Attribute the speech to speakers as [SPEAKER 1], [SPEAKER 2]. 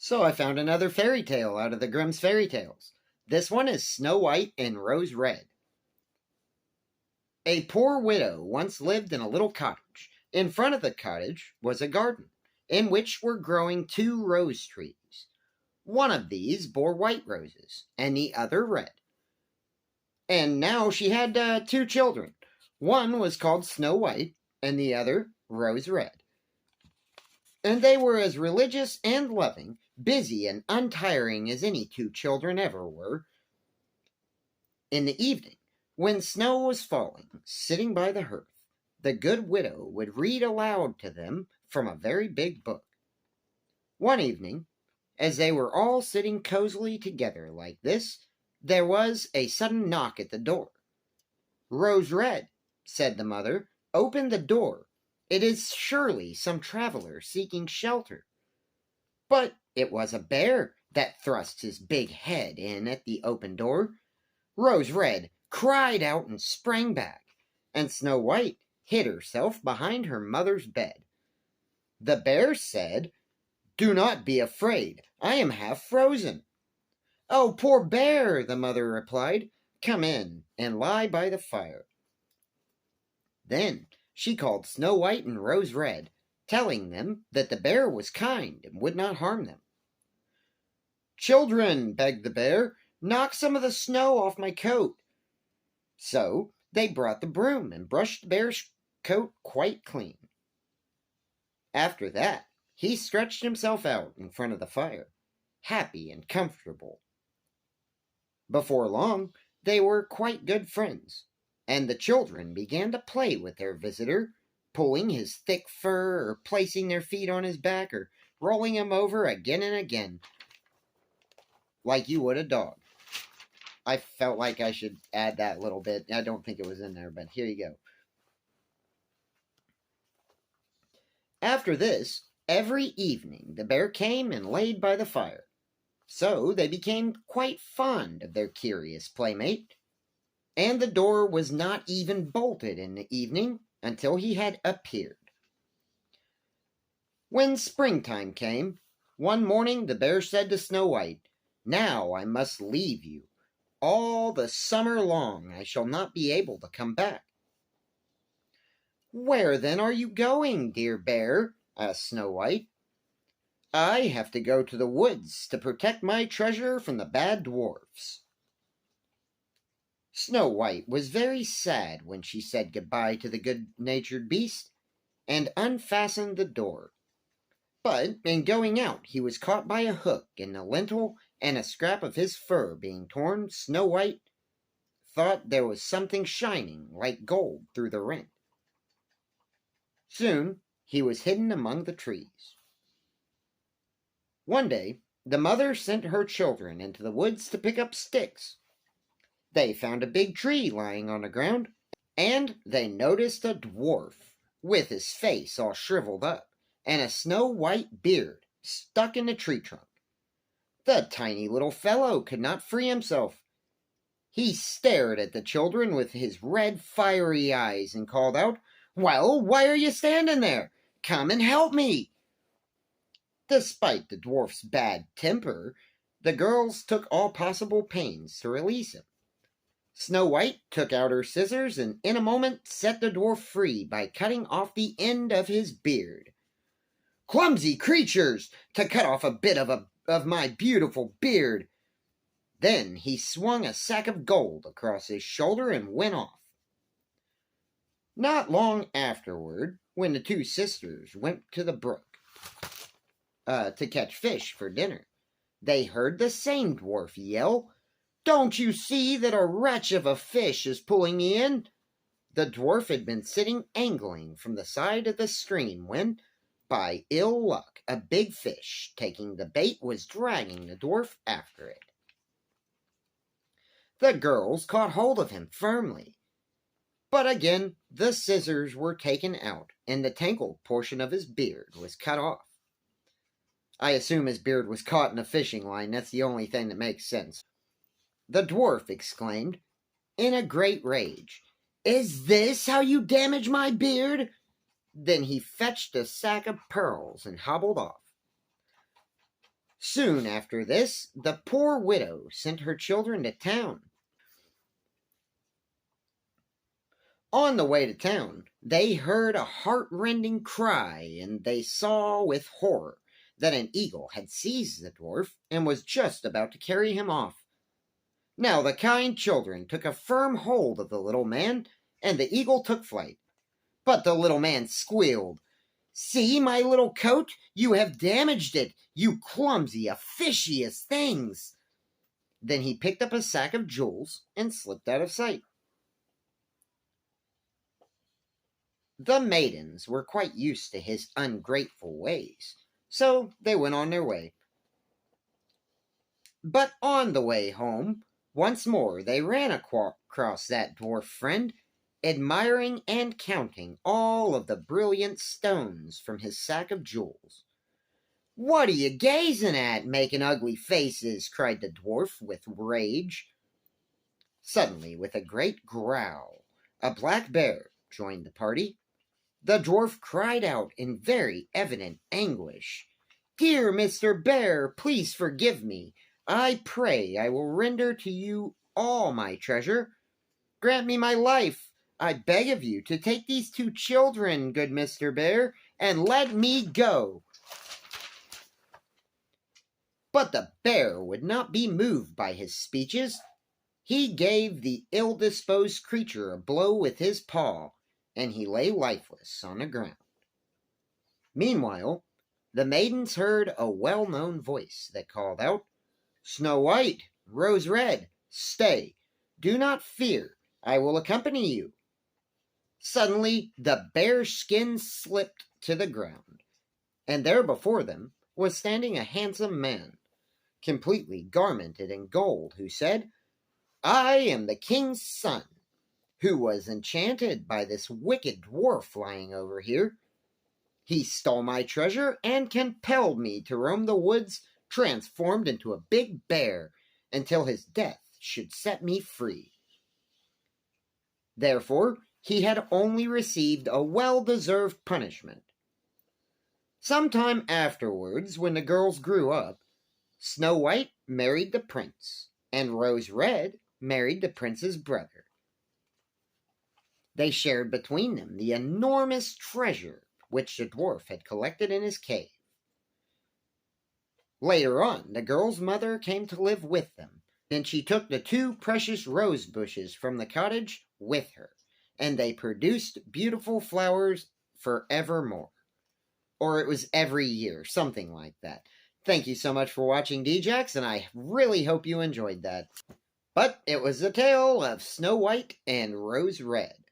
[SPEAKER 1] So I found another fairy tale out of the Grimm's fairy tales. This one is Snow White and Rose Red. A poor widow once lived in a little cottage. In front of the cottage was a garden, in which were growing two rose trees. One of these bore white roses, and the other red. And now she had two children. One was called Snow White, and the other Rose Red. And they were as religious and loving, busy and untiring as any two children ever were. In the evening, when snow was falling, sitting by the hearth, the good widow would read aloud to them from a very big book. One evening, as they were all sitting cozily together like this, there was a sudden knock at the door. "Rose Red," said the mother, "open the door. It is surely some traveler seeking shelter." But it was a bear that thrust his big head in at the open door. Rose Red cried out and sprang back, and Snow White hid herself behind her mother's bed. The bear said, "Do not be afraid, I am half frozen." "Oh, poor bear," the mother replied, "come in and lie by the fire." Then she called Snow White and Rose Red, telling them that the bear was kind and would not harm them. "Children," begged the bear, "knock some of the snow off my coat." So they brought the broom and brushed the bear's coat quite clean. After that, he stretched himself out in front of the fire, happy and comfortable. Before long, they were quite good friends, and the children began to play with their visitor, pulling his thick fur, or placing their feet on his back, or rolling him over again and again, like you would a dog. I felt like I should add that little bit. I don't think it was in there, but here you go. After this, every evening the bear came and laid by the fire. So they became quite fond of their curious playmate, and the door was not even bolted in the evening until he had appeared. When springtime came, one morning the bear said to Snow White, "Now I must leave you. All the summer long I shall not be able to come back." "Where then are you going, dear bear?" asked Snow White. "I have to go to the woods to protect my treasure from the bad dwarfs." Snow White was very sad when she said goodbye to the good-natured beast, and unfastened the door. But in going out he was caught by a hook in the lintel, and a scrap of his fur being torn, Snow White thought there was something shining like gold through the rent. Soon he was hidden among the trees. One day the mother sent her children into the woods to pick up sticks. They found a big tree lying on the ground, and they noticed a dwarf with his face all shriveled up and a snow-white beard stuck in the tree trunk. The tiny little fellow could not free himself. He stared at the children with his red fiery eyes and called out, "Well, why are you standing there? Come and help me." Despite the dwarf's bad temper, the girls took all possible pains to release him. Snow White took out her scissors and in a moment set the dwarf free by cutting off the end of his beard. "Clumsy creatures, to cut off a bit of my beautiful beard!" Then he swung a sack of gold across his shoulder and went off. Not long afterward, when the two sisters went to the brook to catch fish for dinner, they heard the same dwarf yell, "Don't you see that a wretch of a fish is pulling me in?" The dwarf had been sitting angling from the side of the stream when, by ill luck, a big fish, taking the bait, was dragging the dwarf after it. The girls caught hold of him firmly, but again the scissors were taken out, and the tangled portion of his beard was cut off. I assume his beard was caught in a fishing line. That's the only thing that makes sense. The dwarf exclaimed, in a great rage, "Is this how you damage my beard?" Then he fetched a sack of pearls and hobbled off. Soon after this, the poor widow sent her children to town. On the way to town, they heard a heart-rending cry, and they saw with horror that an eagle had seized the dwarf and was just about to carry him off. Now the kind children took a firm hold of the little man, and the eagle took flight. But the little man squealed, "See, my little coat, you have damaged it, you clumsy, officious things!" Then he picked up a sack of jewels and slipped out of sight. The maidens were quite used to his ungrateful ways, so they went on their way. But on the way home, once more they ran across that dwarf friend, admiring and counting all of the brilliant stones from his sack of jewels. "What are you gazing at, making ugly faces?" cried the dwarf with rage. Suddenly, with a great growl, a black bear joined the party. The dwarf cried out in very evident anguish, "Dear Mr. Bear, please forgive me. I pray I will render to you all my treasure. Grant me my life. I beg of you to take these 2 children, good Mr. Bear, and let me go." But the bear would not be moved by his speeches. He gave the ill-disposed creature a blow with his paw, and he lay lifeless on the ground. Meanwhile, the maidens heard a well-known voice that called out, "Snow White, Rose Red, stay, do not fear, I will accompany you." Suddenly, the bear's skin slipped to the ground, and there before them was standing a handsome man, completely garmented in gold, who said, "I am the king's son, who was enchanted by this wicked dwarf lying over here. He stole my treasure and compelled me to roam the woods transformed into a big bear until his death should set me free." Therefore, he had only received a well-deserved punishment. Some time afterwards, when the girls grew up, Snow White married the prince, and Rose Red married the prince's brother. They shared between them the enormous treasure which the dwarf had collected in his cave. Later on, the girl's mother came to live with them. Then she took the 2 precious rose bushes from the cottage with her, and they produced beautiful flowers forevermore. Or it was every year, something like that. Thank you so much for watching, Djax, and I really hope you enjoyed that. But it was the tale of Snow White and Rose Red.